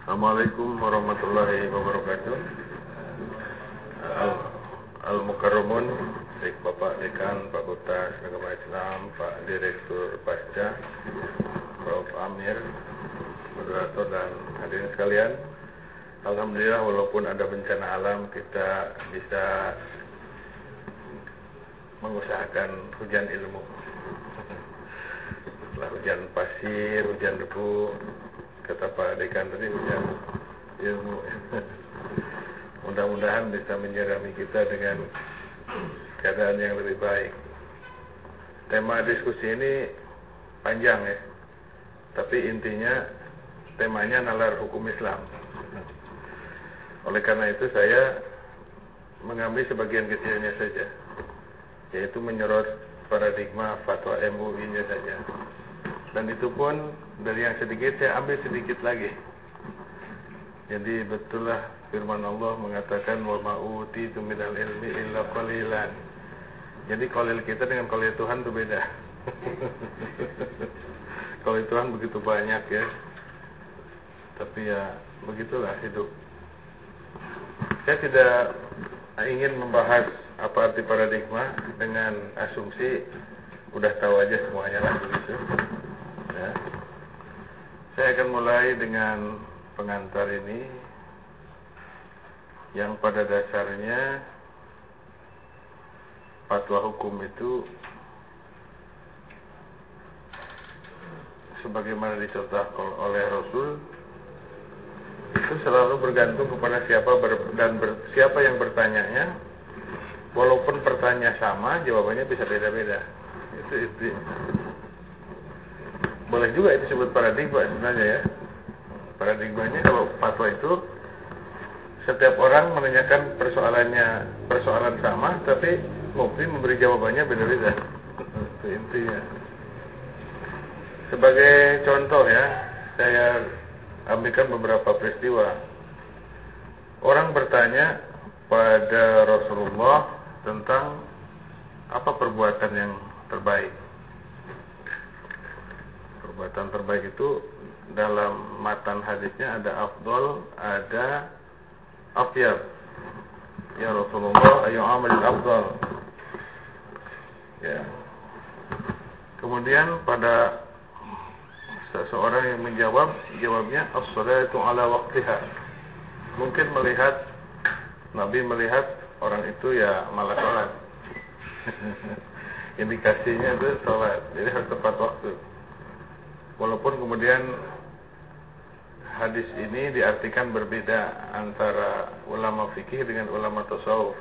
Assalamualaikum warahmatullahi wabarakatuh. Al-Mukarramun, baik Bapak Dekan Fakultas Agama Islam, Pak Direktur Pasca, Prof. Amir, moderator dan hadirin sekalian. Alhamdulillah, walaupun ada bencana alam, kita bisa mengusahakan hujan ilmu. Setelah hujan pasir, hujan debu, kata Pak Dekan tadi, hujan ilmu. Mudah-mudahan bisa menyirami kita dengan keadaan yang lebih baik. Tema diskusi ini panjang ya, tapi intinya temanya nalar hukum Islam. Oleh karena itu saya mengambil sebagian kecilnya saja, yaitu menyorot paradigma fatwa MUI-nya saja. Dan itu pun dari yang sedikit saya ambil sedikit lagi. Jadi betullah firman Allah mengatakan wa ma utitu minal ilmi illa qalilan. Jadi qalil kita dengan qalil Tuhan itu beda. Qalil Tuhan begitu banyak ya. Tapi ya begitulah hidup. Saya tidak ingin membahas apa arti paradigma dengan asumsi udah tahu aja semuanya lah begitu. Ya. Saya akan mulai dengan pengantar ini yang pada dasarnya fatwa hukum itu sebagaimana dicontohkan oleh Rasul itu selalu bergantung kepada siapa yang bertanyanya. Walaupun pertanyaan sama, jawabannya bisa beda-beda. Itu boleh juga itu disebut paradigma sebenarnya ya. Paradigmanya kalau fatwa itu setiap orang menanyakan persoalan sama, tapi mufti memberi jawabannya beda-beda. Itu intinya. Sebagai contoh ya, saya ambilkan beberapa peristiwa. Orang bertanya pada Rasulullah tentang apa perbuatan yang terbaik. Perbuatan terbaik itu dalam matan hadisnya ada afdol, ada afyab. Ya Rasulullah, ayu amalil afdal. Ya. Kemudian pada seseorang yang jawabnya as-salatu ala waqtiha. Mungkin Nabi melihat orang itu ya malah sholat. Indikasinya itu sholat, jadi harus tepat waktu. Walaupun kemudian hadis ini diartikan berbeda antara ulama fikih dengan ulama tasawuf.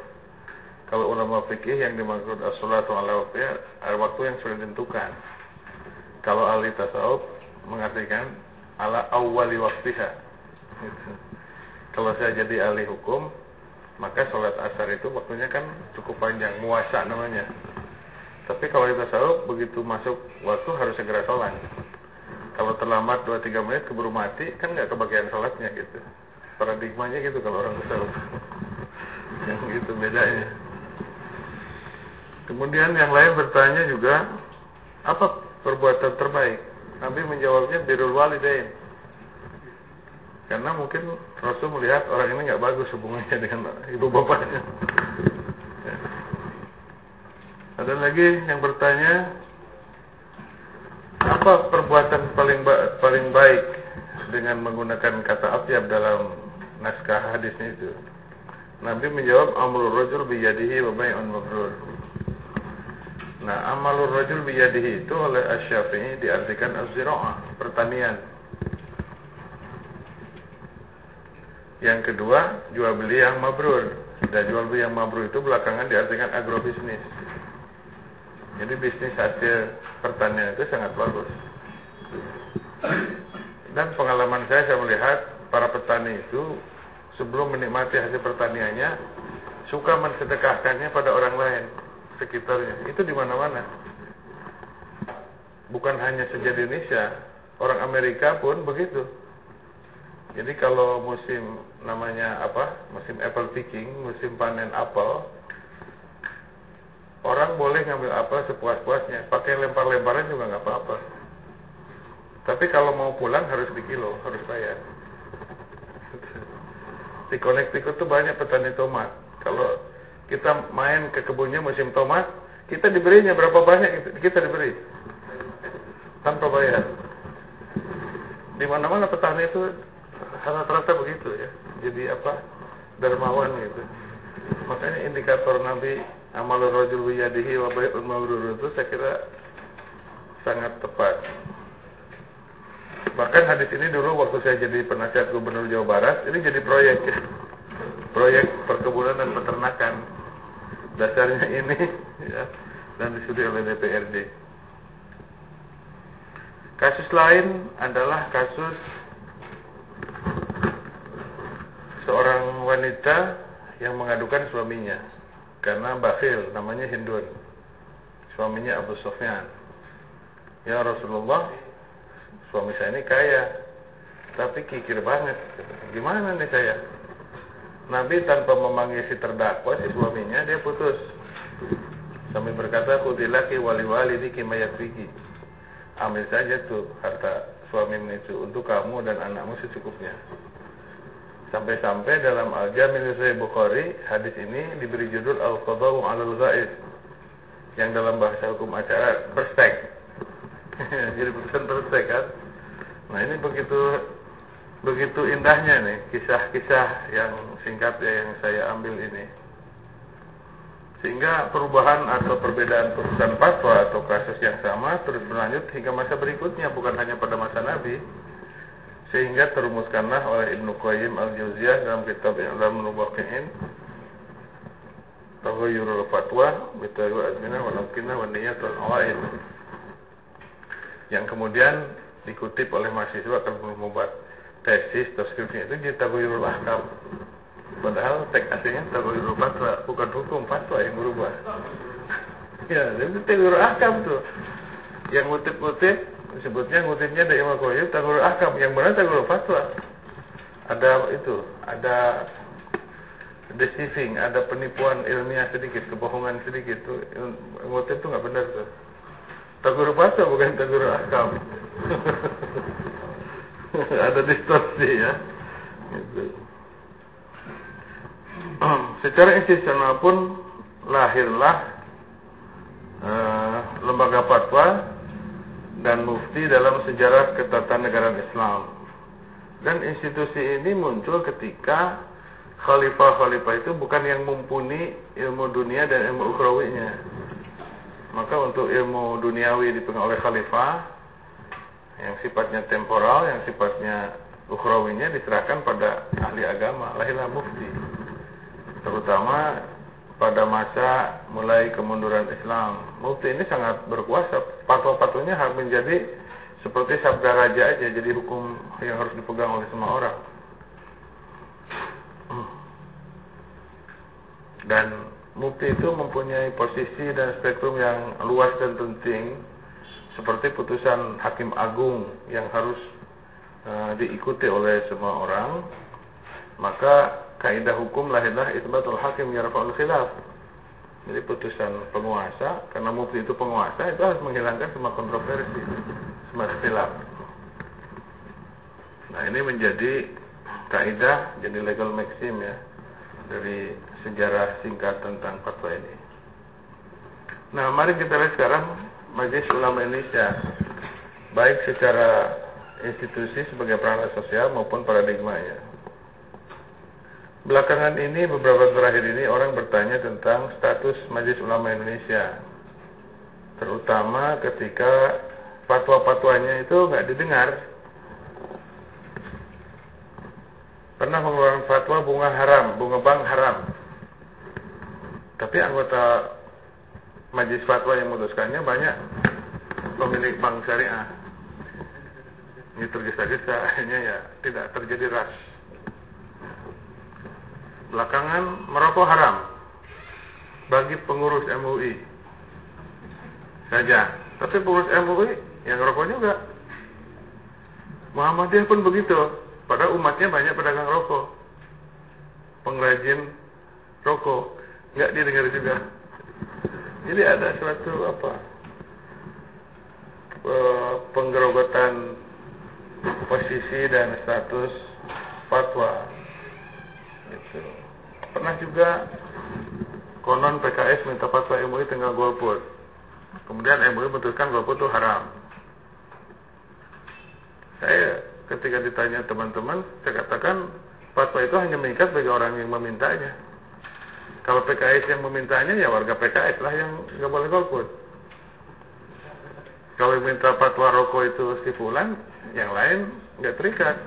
Kalau ulama fikih yang dimaksud as-salatu ala waqtiha, waktu yang sudah ditentukan. Kalau ahli tasawuf mengartikan ala awwali waqtiha. Kalau saya jadi ahli hukum, maka sholat asar itu waktunya kan cukup panjang, muasa namanya. Tapi kalau di tasawuf begitu masuk waktu harus segera sholat. Kalau terlambat 2-3 menit keburu mati, kan nggak kebagian sholatnya gitu. Paradigmanya gitu kalau orang tasawuf. Yang gitu bedanya. Kemudian yang lain bertanya juga, apa perbuatan terbaik? Nabi menjawabnya birrul walidain. Karena mungkin Rasul melihat orang ini nggak bagus hubungannya dengan ibu bapaknya. Ya. Ada lagi yang bertanya, apa perbuatan paling baik dengan menggunakan kata afyab dalam naskah hadisnya itu? Nabi menjawab amrul rajul biyadihi wa bai'un mabrur. Nah, amalur rajul biyadihi itu oleh Asy-Syafi'i diartikan az-zira'ah, pertanian. Yang kedua, jual beli yang mabrur. Dan jual beli yang mabrur itu belakangan diartikan agrobisnis. Jadi bisnis hasil pertanian itu sangat bagus. Dan pengalaman saya melihat para petani itu sebelum menikmati hasil pertaniannya suka mensedekahkannya pada orang lain sekitarnya. Itu di mana-mana. Bukan hanya saja di Indonesia, orang Amerika pun begitu. Jadi kalau musim musim apple picking, musim panen apel, orang boleh ngambil apel sepuas-puasnya, pakai lempar-lemparan juga nggak apa-apa. Tapi kalau mau pulang harus dikilo, harus bayar. di Connecticut tuh banyak petani tomat. Kalau kita main ke kebunnya musim tomat, kita diberinya berapa banyak kita diberi tanpa bayar. Di mana-mana petani itu rata-rata begitu ya. Jadi dermawan gitu. Makanya indikator Nabi amalur rajul biyadihi wa bai'un mabrur itu saya kira sangat tepat. Bahkan hadis ini dulu waktu saya jadi penasihat gubernur Jawa Barat, ini jadi proyek ya. Proyek perkebunan dan peternakan. Dasarnya ini ya, dan disetujui oleh DPRD. Kasus lain adalah kasus seorang wanita yang mengadukan suaminya karena bakhil, namanya Hindun. Suaminya Abu Sufyan. Ya Rasulullah, suami saya ini kaya, tapi kikir banget. Gimana nih saya? Nabi tanpa memanggil si terdakwa, si suaminya, dia putus. Sambil berkata, khudilaki wali walidiki mayakfiki. Ambil saja tuh harta suamimu itu untuk kamu dan anakmu secukupnya. Sampai-sampai dalam Al-Jami' Sahih Bukhari, hadis ini diberi judul Al-Qada'u 'alal Ghaiz, yang dalam bahasa hukum acara perstek. Jadi putusan perstek kan. Nah, ini begitu indahnya nih kisah-kisah yang singkat ya yang saya ambil ini. Sehingga perubahan atau perbedaan putusan fatwa atau kasus yang sama terus berlanjut hingga masa berikutnya, bukan hanya pada masa Nabi. Sehingga terumuskanlah oleh Ibnu Qayyim Al-Jauziyah dalam kitab I'lamul Muwaqqi'in Taghayyurul Fatwa Bitaghayyur Azminah wa Namkinah wa Niyatul Awaid, yang kemudian dikutip oleh mahasiswa kalau membuat tesis atau skripsi itu jadi Taghayyurul Ahkam. Padahal teks aslinya Taghayyurul Fatwa, bukan hukum fatwa yang berubah. Ya, jadi Taghayyurul Ahkam tuh. Yang ngutip-ngutip disebutnya ngutipnya dari Imam Qayyim Taghayyurul Ahkam, yang benar Taghayyurul Fatwa. Ada deceiving, ada penipuan ilmiah sedikit, kebohongan sedikit tuh. Ngutip tuh nggak benar tuh. Taghayyurul Fatwa bukan Taghayyurul Ahkam. Ada distorsi ya. Gitu. Secara institusional pun lahirlah lembaga fatwa dan mufti dalam sejarah ketatanegaraan Islam. Dan institusi ini muncul ketika khalifah-khalifah itu bukan yang mumpuni ilmu dunia dan ilmu ukhrawinya. Maka untuk ilmu duniawi dipegang oleh khalifah, yang sifatnya temporal, yang sifatnya ukhrawinya diserahkan pada ahli agama, lahirlah mufti. Terutama pada masa mulai kemunduran Islam, mufti ini sangat berkuasa. Fatwa-fatwanya harus menjadi seperti sabda raja aja, jadi hukum yang harus dipegang oleh semua orang. Dan mufti itu mempunyai posisi dan spektrum yang luas dan penting, seperti putusan hakim agung yang harus diikuti oleh semua orang. Maka kaidah hukum lahirlah itsbatul hakim yarfa'ul khilaf. Jadi putusan penguasa, karena mufti itu penguasa, itu harus menghilangkan semua kontroversi, semua khilaf. Nah, ini menjadi kaidah, jadi legal maxim ya, dari sejarah singkat tentang fatwa ini. Nah, mari kita lihat sekarang Majelis Ulama Indonesia, baik secara institusi sebagai perangkat sosial maupun paradigmanya. Belakangan ini, beberapa terakhir ini, orang bertanya tentang status Majelis Ulama Indonesia, terutama ketika fatwa-fatwanya itu nggak didengar. Pernah mengeluarkan fatwa bunga bank haram, tapi anggota Majelis Fatwa yang memutuskannya banyak pemilik bank syariah. Ini tergesa-gesa, akhirnya ya tidak terjadi ras. Belakangan merokok haram bagi pengurus MUI saja, tapi pengurus MUI yang ngerokok juga. Muhammadiyah pun begitu, pada umatnya banyak pedagang rokok, pengrajin rokok, nggak didengar juga. Jadi ada suatu penggerogotan posisi dan status fatwa. juga konon PKS minta fatwa MUI tentang golput. Kemudian MUI memutuskan golput itu haram. Saya ketika ditanya teman-teman, saya katakan fatwa itu hanya mengikat bagi orang yang memintanya. Kalau PKS yang memintanya, ya warga PKS lah yang nggak boleh golput. Kalau yang minta fatwa rokok itu si fulan, yang lain nggak terikat.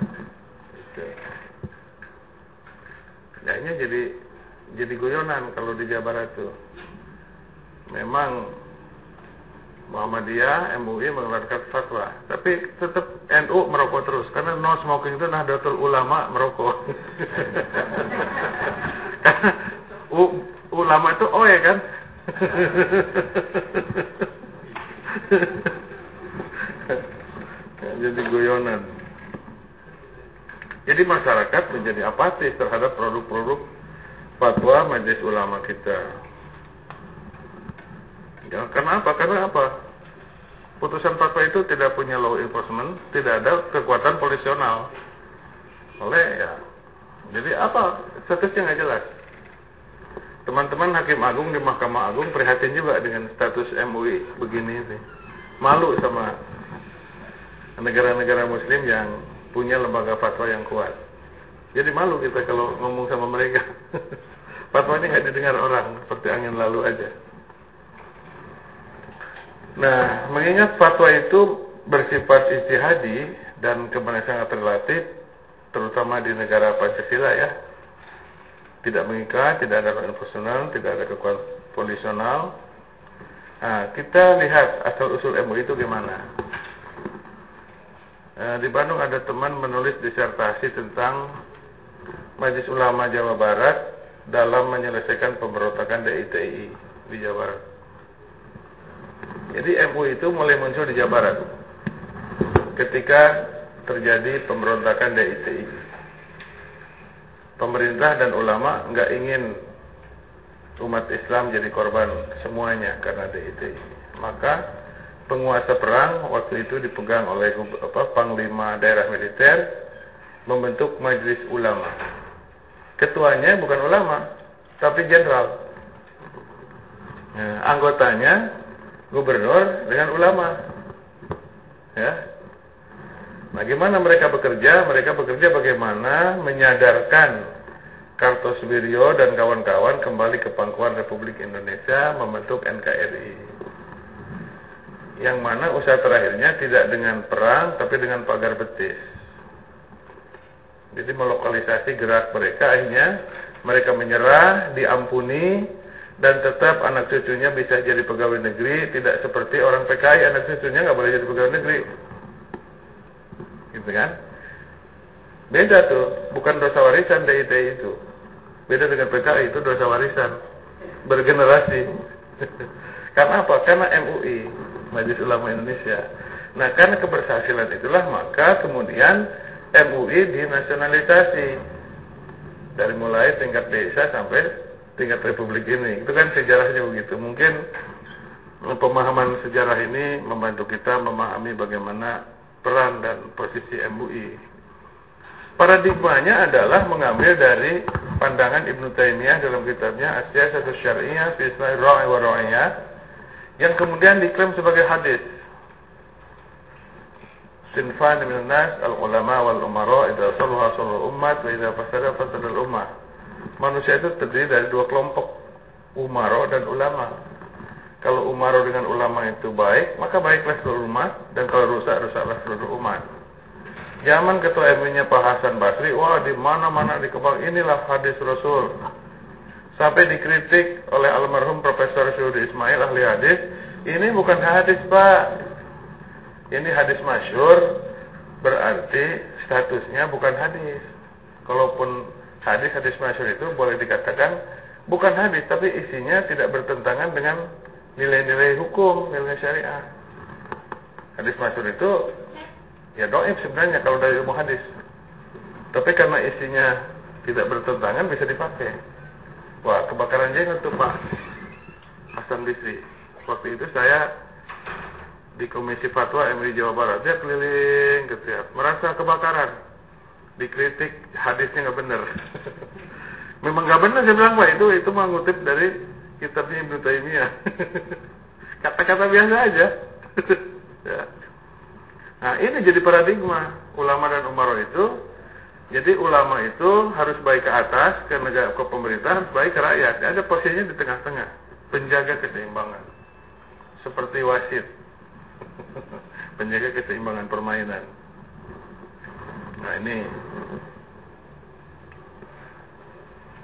Kayaknya jadi guyonan kalau di Jawa Barat tuh. Memang Muhammadiyah, MUI mengeluarkan fatwa, tapi tetap NU merokok terus karena no smoking itu Nahdlatul Ulama merokok. Karena ulama itu ya kan. Jadi guyonan. Jadi masyarakat menjadi apatis terhadap produk-produk fatwa Majelis Ulama kita. Ya, kenapa? Karena apa? Putusan fatwa itu tidak punya law enforcement, tidak ada kekuatan polisional. Jadi apa? Statusnya nggak jelas. Teman-teman Hakim Agung di Mahkamah Agung prihatin juga dengan status MUI begini ini. Malu sama negara-negara Muslim yang punya lembaga fatwa yang kuat. Jadi malu kita kalau ngomong sama mereka. Fatwa ini nggak didengar orang, seperti angin lalu aja. Nah, mengingat fatwa itu bersifat ijtihadi dan kebenaran sangat relatif, terutama di negara Pancasila ya, tidak mengikat, tidak ada personal, tidak ada kekuatan polisional. Nah, kita lihat asal-usul MUI itu gimana. Di Bandung ada teman menulis disertasi tentang Majelis Ulama Jawa Barat dalam menyelesaikan pemberontakan DITI di Jawa Barat. Jadi MUI itu mulai muncul di Jawa Barat ketika terjadi pemberontakan DITI. Pemerintah dan ulama nggak ingin umat Islam jadi korban semuanya karena DITI. Maka penguasa perang waktu itu dipegang oleh Panglima Daerah Militer membentuk Majelis Ulama. Ketuanya bukan ulama, tapi jenderal. Nah, anggotanya gubernur dengan ulama. Ya. Nah, gimana mereka bekerja? Mereka bekerja bagaimana menyadarkan Kartosoewirjo dan kawan-kawan kembali ke pangkuan Republik Indonesia membentuk NKRI. Yang mana usaha terakhirnya tidak dengan perang, tapi dengan pagar betis. Jadi melokalisasi gerak mereka, akhirnya mereka menyerah, diampuni, dan tetap anak cucunya bisa jadi pegawai negeri, tidak seperti orang PKI, anak cucunya nggak boleh jadi pegawai negeri. Gitu kan? Beda tuh, bukan dosa warisan DITI itu. Beda dengan PKI, itu dosa warisan bergenerasi. Karena apa? Karena MUI, Majelis Ulama Indonesia. Nah, karena keberhasilan itulah maka kemudian MUI dinasionalisasi dari mulai tingkat desa sampai tingkat republik ini. Itu kan sejarahnya begitu. Mungkin pemahaman sejarah ini membantu kita memahami bagaimana peran dan posisi MUI. Paradigmanya adalah mengambil dari pandangan Ibnu Taimiyah dalam kitabnya As-Siyasatu Syar'iyyah fi Islahi Ra'i wa Ra'iyah yang kemudian diklaim sebagai hadis. Sinfan minan nas al-ulama wal umara idza salaha salal ummat wa idza fasada fasada al-ummah. Manusia itu terdiri dari dua kelompok, umaro dan ulama. Kalau umaro dengan ulama itu baik, maka baiklah seluruh umat, dan kalau rusak, rusaklah seluruh umat. Zaman ketua MUI-nya Pak Hasan Basri, wah di mana-mana dikembang, inilah hadis Rasul. Sampai dikritik oleh almarhum Profesor Syuhudi Ismail ahli hadis, ini bukan hadis Pak, ini hadis masyhur, berarti statusnya bukan hadis. Kalaupun hadis masyhur itu boleh dikatakan bukan hadis, tapi isinya tidak bertentangan dengan nilai-nilai hukum, nilai syariah. Hadis masyhur itu ya dhaif sebenarnya kalau dari ilmu hadis, tapi karena isinya tidak bertentangan bisa dipakai. Wah, kebakaran jenggot tuh Pak Hasan Basri. Waktu itu saya di Komisi Fatwa MUI Jawa Barat, dia keliling gitu ya, merasa kebakaran, dikritik hadisnya nggak benar. Memang nggak benar, saya bilang, Pak, itu mengutip dari kitabnya Ibnu Taimiyah. Kata-kata biasa aja. Ya. Nah, ini jadi paradigma ulama dan umaro itu. Jadi ulama itu harus baik ke atas, ke negara, ke pemerintah, harus baik ke rakyat. Ada posisinya di tengah-tengah, penjaga keseimbangan. Seperti wasit. Penjaga keseimbangan permainan. Nah, ini.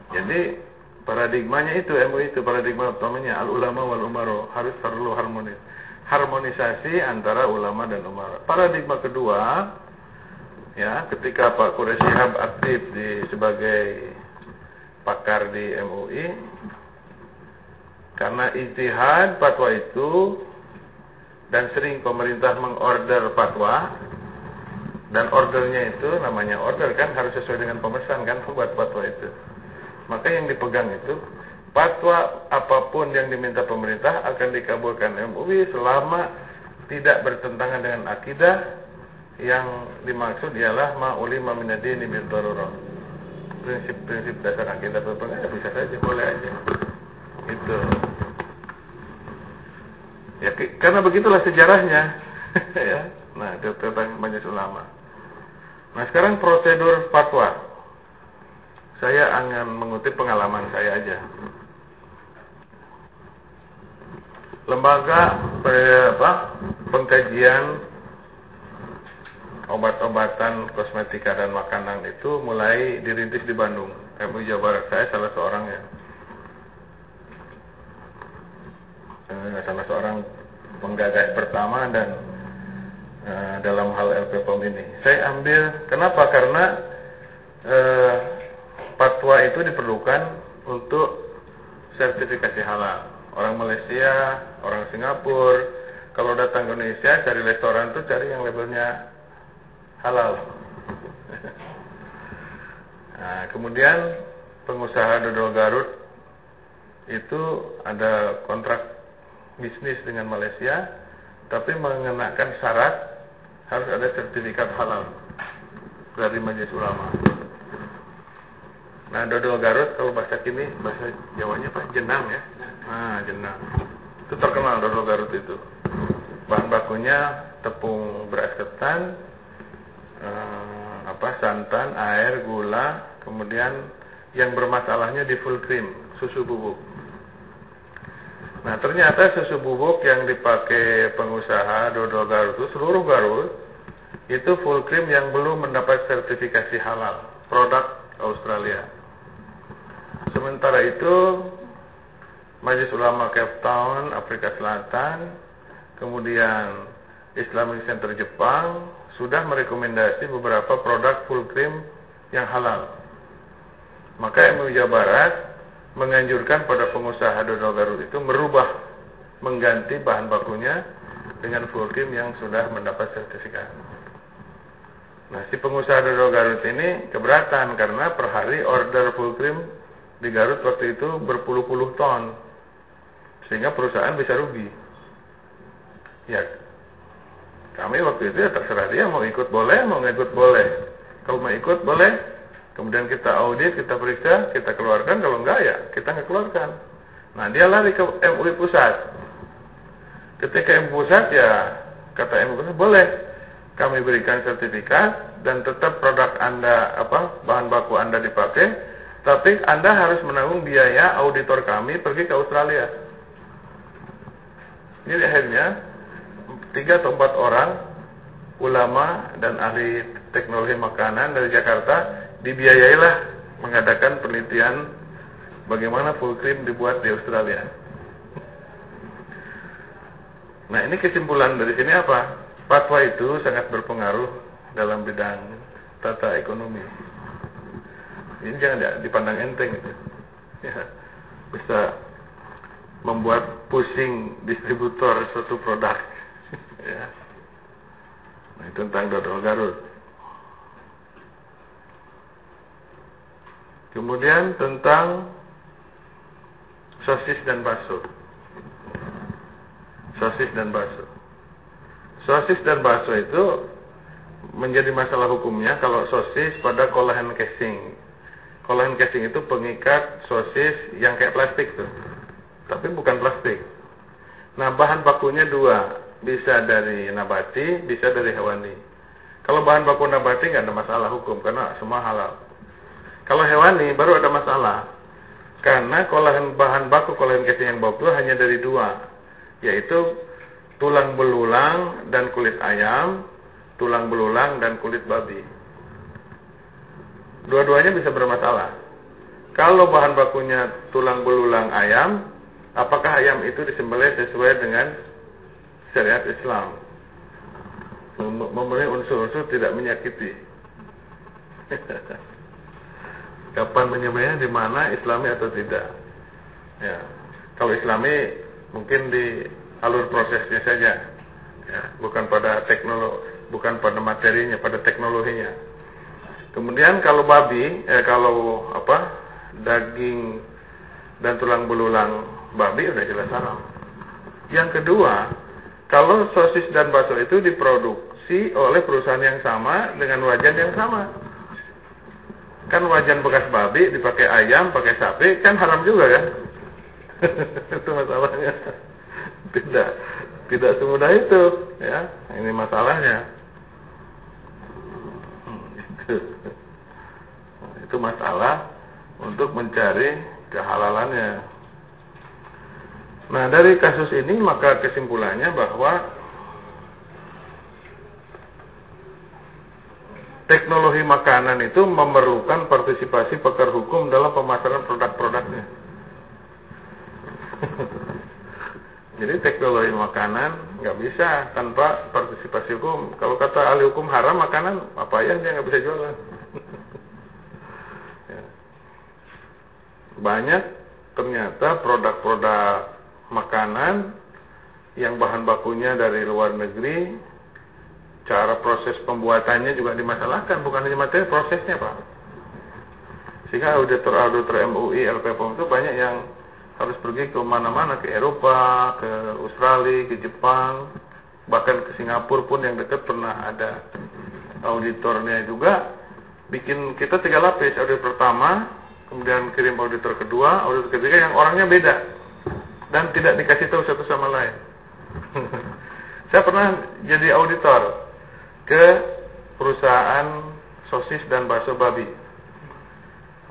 Jadi paradigmanya itu, MUI itu paradigma utamanya al-ulama wal umaro, harus perlu harmonisasi antara ulama dan umara. Paradigma kedua, ya, ketika Pak Quraish Shihab aktif sebagai pakar di MUI, karena ijtihad fatwa itu dan sering pemerintah mengorder fatwa, dan ordernya itu namanya order kan, harus sesuai dengan pemesan kan buat fatwa itu. Maka yang dipegang itu fatwa apapun yang diminta pemerintah akan dikabulkan MUI selama tidak bertentangan dengan akidah yang dimaksud ialah ma'ulima minad-dini bil darurah. Prinsip-prinsip dasar akidah berpengaruh bisa saja, boleh aja. Itu. Ya, karena begitulah sejarahnya. Ya. Nah, itu tentang majelis ulama. Nah, sekarang prosedur fatwa. Saya akan mengutip pengalaman saya aja. Lembaga pengkajian obat-obatan, kosmetika dan makanan itu mulai dirintis di Bandung. MUI Jawa Barat, saya salah seorangnya. Salah seorang penggagas pertama dan dalam hal LPPOM ini. Saya ambil, kenapa? Karena fatwa itu diperlukan untuk sertifikasi halal. Orang Malaysia, orang Singapura, kalau datang ke Indonesia cari restoran tuh cari yang labelnya halal. Nah, kemudian pengusaha dodol Garut itu ada kontrak bisnis dengan Malaysia, tapi mengenakan syarat harus ada sertifikat halal dari Majelis Ulama. Nah, dodol Garut kalau bahasa kini, bahasa Jawanya apa? Jenang ya. Nah, jenang. Itu terkenal dodol Garut itu. Bahan bakunya tepung beras ketan, santan, air, gula, kemudian yang bermasalahnya di full cream, susu bubuk. Nah, ternyata susu bubuk yang dipakai pengusaha dodol Garut itu, seluruh Garut, itu full cream yang belum mendapat sertifikasi halal, produk Australia. Sementara itu, Majelis Ulama Cape Town, Afrika Selatan, kemudian Islamic Center Jepang, sudah merekomendasi beberapa produk full cream yang halal. Maka MUI Jawa Barat menganjurkan pada pengusaha dodol Garut itu merubah, mengganti bahan bakunya dengan full cream yang sudah mendapat sertifikat. Nah, si pengusaha dodol Garut ini keberatan karena per hari order full cream di Garut waktu itu berpuluh-puluh ton, sehingga perusahaan bisa rugi. Ya, kami waktu itu ya terserah dia, mau ikut boleh, mau nggak ikut boleh. Kalau mau ikut boleh, kemudian kita audit, kita periksa, kita keluarkan. Kalau enggak ya kita nggak keluarkan. Nah, dia lari ke MUI pusat. Ketika MUI pusat ya kata MUI pusat boleh, kami berikan sertifikat dan tetap produk Anda bahan baku Anda dipakai, tapi Anda harus menanggung biaya auditor kami pergi ke Australia. Jadi akhirnya 3 atau 4 orang ulama dan ahli teknologi makanan dari Jakarta dibiayailah mengadakan penelitian bagaimana full cream dibuat di Australia. Nah, ini kesimpulan dari sini apa? Fatwa itu sangat berpengaruh dalam bidang tata ekonomi. Ini jangan dipandang enteng gitu. Ya, bisa membuat pusing distributor suatu produk. Ya. Nah, itu tentang dodol Garut. Kemudian tentang sosis dan bakso. Sosis dan bakso. Sosis dan bakso itu menjadi masalah hukumnya kalau sosis pada collagen casing. Collagen casing itu pengikat sosis yang kayak plastik tuh, tapi bukan plastik. Nah, bahan bakunya dua, bisa dari nabati, bisa dari hewani. Kalau bahan baku nabati nggak ada masalah hukum karena semua halal. Kalau hewani baru ada masalah, karena bahan baku collagen casing yang baku hanya dari dua, yaitu tulang belulang dan kulit ayam, tulang belulang dan kulit babi. Dua-duanya bisa bermasalah. Kalau bahan bakunya tulang belulang ayam, apakah ayam itu disembelih sesuai dengan syariat Islam? Memenuhi unsur-unsur tidak menyakiti. Kapan menyembelihnya, di mana, Islami atau tidak? Ya, kalau Islami mungkin di alur prosesnya saja, ya, bukan pada teknologi, bukan pada materinya, pada teknologinya. Kemudian kalau daging dan tulang belulang babi udah jelas haram. Yang kedua, kalau sosis dan bakso itu diproduksi oleh perusahaan yang sama dengan wajan yang sama. Kan wajan bekas babi dipakai ayam, pakai sapi, kan haram juga kan? Itu masalahnya. Tidak semudah itu, ya. Ini masalahnya. Itu masalah untuk mencari kehalalannya. Nah, dari kasus ini maka kesimpulannya bahwa teknologi makanan itu memerlukan partisipasi pakar hukum dalam pemasaran produk-produknya. Jadi teknologi makanan nggak bisa tanpa partisipasi hukum. Kalau kata ahli hukum haram makanan, apa ya dia nggak bisa jualan. Banyak ternyata produk-produk makanan yang bahan bakunya dari luar negeri, cara proses pembuatannya juga dimasalahkan, bukan hanya materi, prosesnya Pak. Sehingga auditor MUI, LPPOM itu banyak yang harus pergi ke mana-mana, ke Eropa, ke Australia, ke Jepang, bahkan ke Singapura pun yang dekat pernah ada auditornya juga. Bikin kita 3 lapis, audit pertama, kemudian kirim auditor kedua, auditor ketiga yang orangnya beda dan tidak dikasih tahu satu sama lain. Saya pernah jadi auditor ke perusahaan sosis dan bakso babi.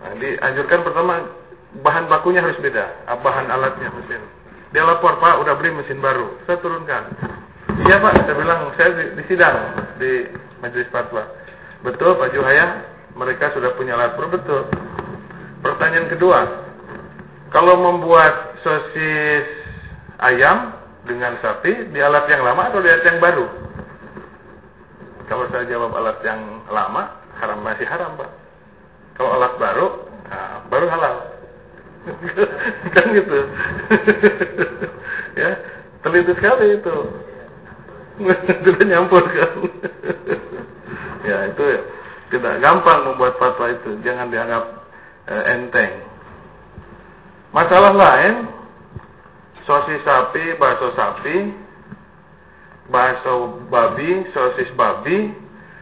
Nah, dianjurkan pertama bahan bakunya harus beda, bahan alatnya mesin. Dia lapor, Pak, udah beli mesin baru. Saya turunkan. Iya Pak, saya bilang, saya di sidang di majelis fatwa. Betul Pak Juhaya, mereka sudah punya alat baru, betul. Pertanyaan kedua, kalau membuat sosis ayam dengan sapi di alat yang lama atau di alat yang baru? Kalau saya jawab alat yang lama, masih haram Pak. Kalau alat baru, baru halal. Kan gitu. Ya, teliti sekali itu. Tidak nyampur kan. Ya, itu tidak gampang membuat fatwa itu. Jangan dianggap enteng. Masalah lain, sosis sapi, bakso babi, sosis babi,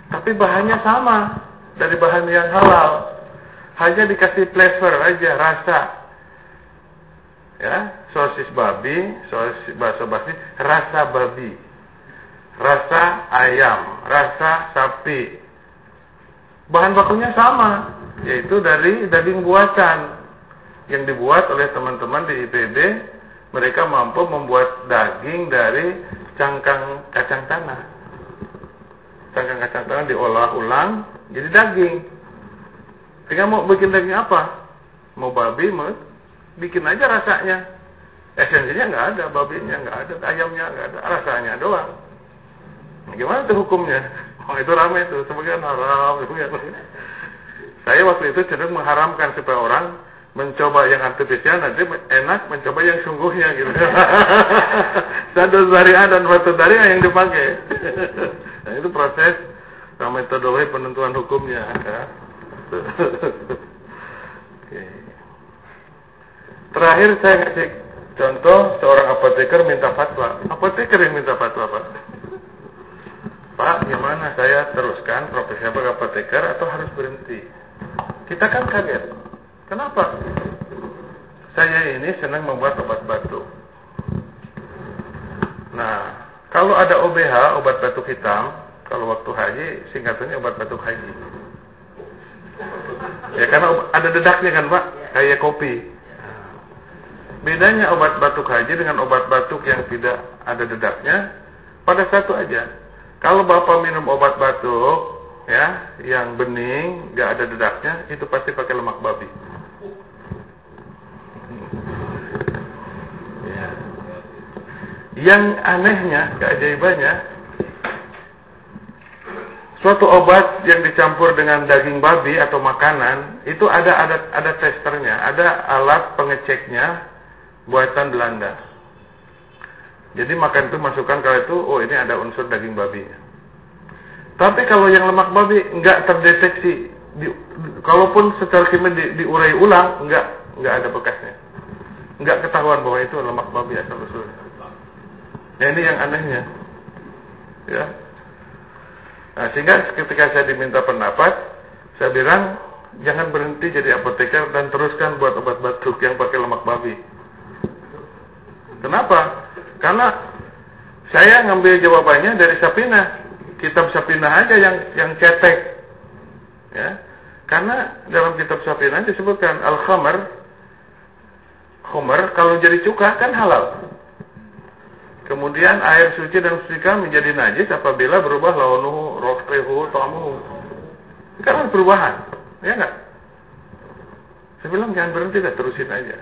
tapi bahannya sama dari bahan yang halal. Hanya dikasih flavor aja, rasa. Ya, sosis babi, sosis bakso babi, rasa babi, rasa ayam, rasa sapi. Bahan bakunya sama, yaitu dari daging buatan yang dibuat oleh teman-teman di IPB. Mereka mampu membuat daging dari cangkang kacang tanah. Cangkang kacang tanah diolah ulang jadi daging. Tinggal mau bikin daging apa? Mau babi, mau bikin aja rasanya. Esensinya nggak ada, babinya nggak ada, ayamnya nggak ada, rasanya doang. Gimana tuh hukumnya? Oh, itu ramai tuh, sebagian haram. Saya waktu itu cenderung mengharamkan supaya orang mencoba yang artifisial, nanti enak mencoba yang sungguhnya gitu. Satu syariah dan satu syariah yang dipakai. Nah, itu proses metodologi penentuan hukumnya. Ya. Terakhir saya kasih contoh seorang apoteker minta fatwa. Apoteker yang minta fatwa, Pak. Pak, gimana saya teruskan profesi sebagai apoteker atau harus berhenti? Kita kan kaget. Kenapa? Saya ini senang membuat obat batuk. Nah, kalau ada OBH, obat batuk hitam, kalau waktu haji, singkatannya obat batuk haji. Ya karena ada dedaknya kan Pak, kayak kopi. Bedanya obat batuk haji dengan obat batuk yang tidak ada dedaknya, pada satu aja. Kalau Bapak minum obat batuk, ya, yang bening, nggak ada dedaknya, itu pasti pakai lemak babi. Ya. Yang anehnya, keajaibannya, suatu obat yang dicampur dengan daging babi atau makanan, itu ada testernya, ada alat pengeceknya buatan Belanda. Jadi makan itu masukkan kalau itu, oh ini ada unsur daging babi. Tapi kalau yang lemak babi nggak terdeteksi, kalaupun secara kimia diurai ulang, nggak ada bekasnya, nggak ketahuan bahwa itu lemak babi asal usulnya. Ya ini yang anehnya, ya. Nah, sehingga ketika saya diminta pendapat, saya bilang jangan berhenti jadi apoteker dan teruskan buat obat batuk yang pakai lemak babi. Kenapa? Karena saya ngambil jawabannya dari Sapinah, kitab Sapinah aja yang cetek, ya. Karena dalam kitab Sapinah disebutkan al-khamar, kalau jadi cuka kan halal. Kemudian air suci dan sucikan menjadi najis apabila berubah launuhu, rohrihu, ta'amuhu. Karena perubahan, ya enggak? Saya bilang jangan berhenti, dah terusin aja.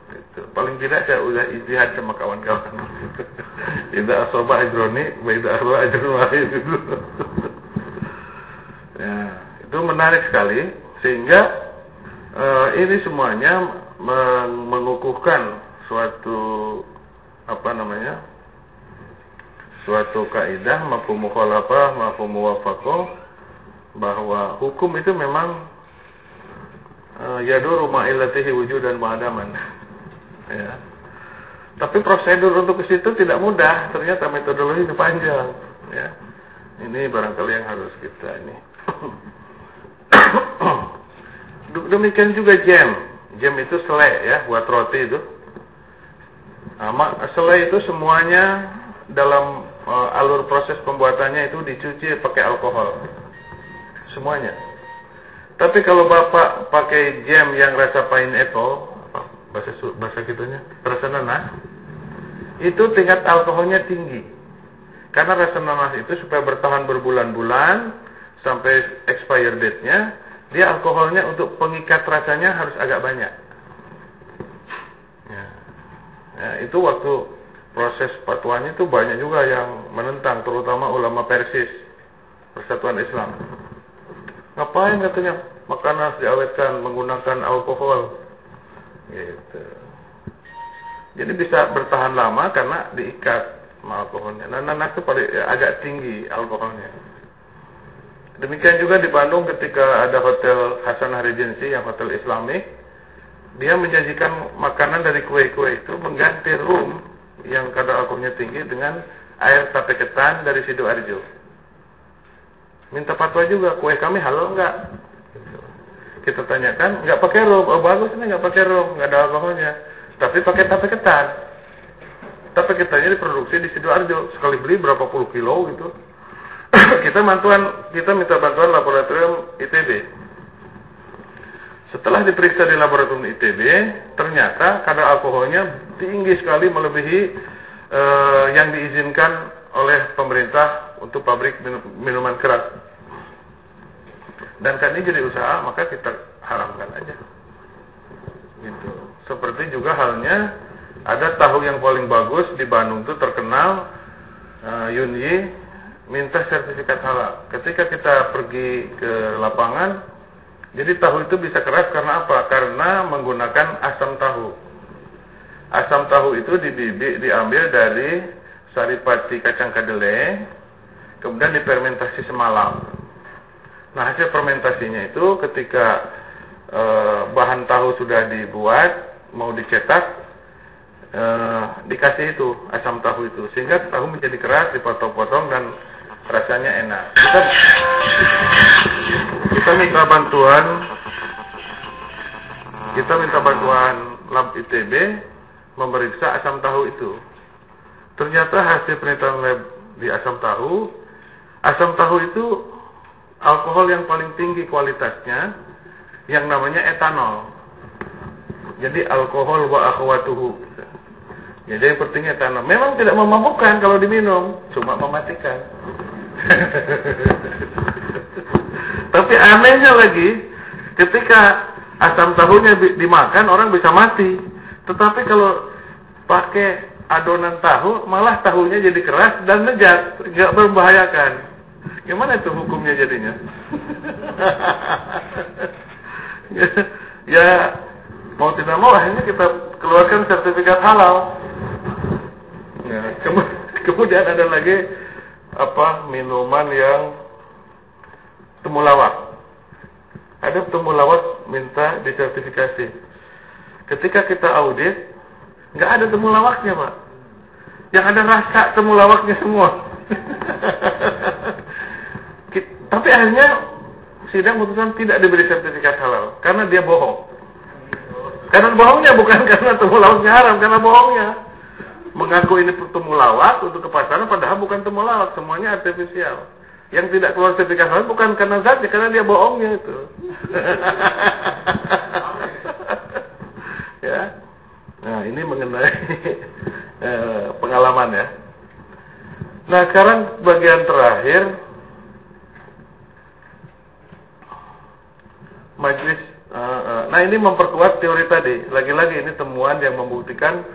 Gitu. Paling tidak saya udah ijtihad sama kawan-kawan. Idza asaba ajroni, wa idza arwa ajrun wahid. Ya, itu menarik sekali sehingga ini semuanya mengukuhkan suatu suatu kaidah mafhum mukhalafah, mafhum muwafaqah, bahwa hukum itu memang yaduru ma'illatihi wujudan ma'adaman. Ya. Tapi prosedur untuk ke situ tidak mudah, ternyata metodologinya panjang, ya. Ini barangkali yang harus kita ini. Demikian juga jam. Jam itu selai, ya, buat roti itu. Nah, selai itu semuanya dalam alur proses pembuatannya itu dicuci pakai alkohol, semuanya. Tapi kalau Bapak pakai jam yang rasa pineapple, bahasa kitunya, rasa nanas, itu tingkat alkoholnya tinggi. Karena rasa nanas itu supaya bertahan berbulan-bulan sampai expire date-nya, dia alkoholnya untuk pengikat rasanya harus agak banyak. Ya, itu waktu proses fatwanya itu banyak juga yang menentang, terutama ulama Persis, Persatuan Islam. Ngapain katanya makanan diawetkan menggunakan alkohol? Gitu. Jadi bisa bertahan lama karena diikat sama alkoholnya. Nah, nanas itu paling agak tinggi alkoholnya. Demikian juga di Bandung ketika ada hotel Hasanah Regency yang hotel Islamik. Dia menjanjikan makanan dari kue-kue itu mengganti rum yang kadar alkoholnya tinggi dengan air tape ketan dari Sidoarjo. Minta fatwa juga, kue kami halal enggak? Kita tanyakan, enggak pakai rum. Oh bagus nih, enggak pakai rum, enggak ada alkoholnya. Tapi pakai tape ketan. Tape ketannya diproduksi di Sidoarjo. Sekali beli berapa puluh kilo gitu. Kita minta bantuan laboratorium ITB. Setelah diperiksa di laboratorium ITB, ternyata kadar alkoholnya tinggi sekali, melebihi yang diizinkan oleh pemerintah untuk pabrik minuman keras. Dan kan ini jadi usaha, maka kita haramkan aja. Gitu. Seperti juga halnya ada tahu yang paling bagus di Bandung itu terkenal, Yunyi, minta sertifikat halal. Ketika kita pergi ke lapangan, jadi tahu itu bisa keras karena apa? Karena menggunakan asam tahu. Asam tahu itu diambil dari saripati kacang kedelai, kemudian difermentasi semalam. Nah, hasil fermentasinya itu ketika bahan tahu sudah dibuat, mau dicetak, dikasih itu asam tahu itu, sehingga tahu menjadi keras, dipotong-potong dan rasanya enak. Kita minta bantuan Kita minta bantuan lab ITB memeriksa asam tahu itu. Ternyata hasil penelitian lab di asam tahu itu alkohol yang paling tinggi kualitasnya, yang namanya etanol. Jadi alkohol wa akhwatuhu. Jadi yang penting etanol. Memang tidak memabukkan kalau diminum, cuma mematikan. Tapi anehnya lagi, ketika asam tahunya dimakan orang bisa mati. Tetapi kalau pakai adonan tahu, malah tahunya jadi keras dan lezat, nggak membahayakan. Gimana itu hukumnya jadinya? Ya mau tidak mau akhirnya kita keluarkan sertifikat halal. Ya, kemudian ada lagi minuman yang temulawak. Ada temulawak minta disertifikasi. Ketika kita audit, nggak ada temulawaknya, Pak. Yang ada rasa temulawaknya semua. Tapi akhirnya sidang putusan tidak diberi sertifikat halal karena dia bohong. Karena bohongnya bukan karena temulawaknya haram, karena bohongnya. Mengaku ini temulawak untuk ke pasaran, padahal bukan temulawak, semuanya artifisial. Yang tidak keluar sertifikat halal bukan karena zatnya, karena dia bohongnya itu. Ya. Nah, ini mengenai pengalaman ya. Nah, sekarang bagian terakhir, majelis. Nah, ini memperkuat teori tadi. Lagi-lagi ini temuan yang membuktikan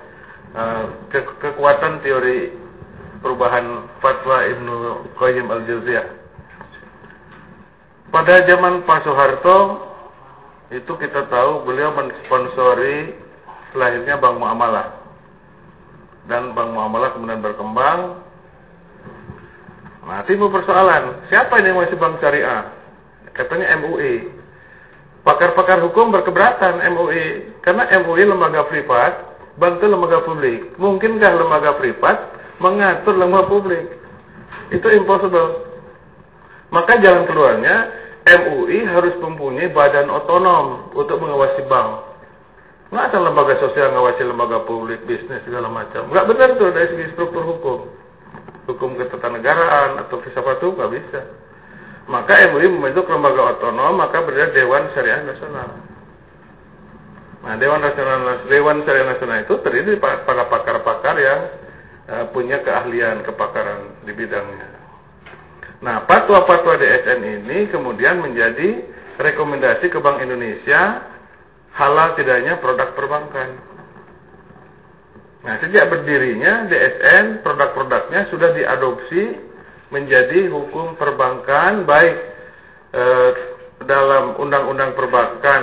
kekuatan teori perubahan fatwa Ibnu Qayyim al-Jauziyah. Pada zaman Pak Soeharto itu kita tahu beliau mensponsori lahirnya Bank Muamalah, dan Bank Muamalah kemudian berkembang. Nah, timbul persoalan, siapa ini yang masih bank syariah? Katanya MUI. Pakar-pakar hukum berkeberatan MUI, karena MUI lembaga privat, bank itu lembaga publik. Mungkinkah lembaga privat mengatur lembaga publik? Itu impossible. Maka jalan keluarnya MUI harus mempunyai badan otonom untuk mengawasi bank. Nggak ada lembaga sosial ngawasi lembaga publik, bisnis segala macam. Nggak benar tuh dari segi struktur hukum ketatanegaraan atau filsafat itu nggak bisa. Maka MUI membentuk lembaga otonom, maka berdiri Dewan Syariah Nasional. Nah, Dewan Syariah Nasional itu terdiri dari para pakar-pakar yang punya keahlian, kepakaran di bidangnya. Nah, fatwa-fatwa DSN ini kemudian menjadi rekomendasi ke Bank Indonesia halal tidaknya produk perbankan. Nah, sejak berdirinya DSN, produk-produknya sudah diadopsi menjadi hukum perbankan, baik dalam Undang-Undang Perbankan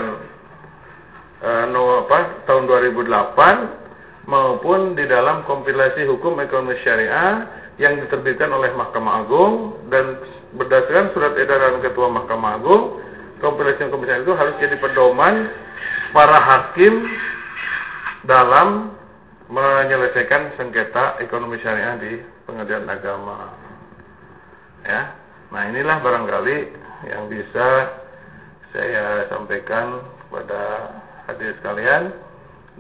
tahun 2008 maupun di dalam kompilasi hukum ekonomi syariah yang diterbitkan oleh Mahkamah Agung, dan berdasarkan surat edaran Ketua Mahkamah Agung, kompilasi hukum syariah itu harus jadi pedoman para hakim dalam menyelesaikan sengketa ekonomi syariah di pengadilan agama. Ya, nah inilah barangkali yang bisa saya sampaikan kepada hadirin sekalian.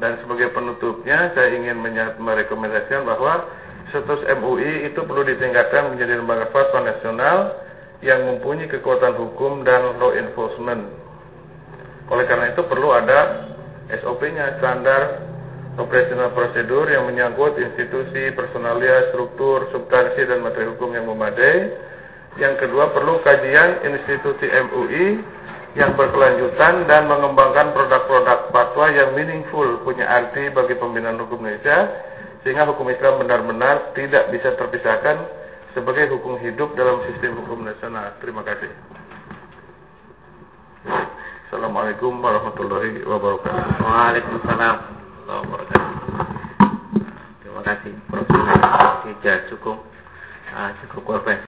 Dan sebagai penutupnya saya ingin merekomendasikan bahwa status MUI itu perlu ditingkatkan menjadi lembaga fatwa nasional yang mempunyai kekuatan hukum dan law enforcement. Oleh karena itu perlu ada SOP-nya, standar operasional prosedur yang menyangkut institusi, personalia, struktur, substansi dan materi hukum yang memadai. Yang kedua, perlu kajian institusi MUI yang berkelanjutan dan mengembangkan produk-produk fatwa yang meaningful, punya arti bagi pembinaan hukum Indonesia, sehingga hukum Islam benar-benar tidak bisa terpisahkan sebagai hukum hidup dalam sistem hukum nasional. Terima kasih. Assalamualaikum warahmatullahi wabarakatuh. Waalaikumsalam warahmatullahi wabarakatuh. Terima kasih Prof. Sudah cukup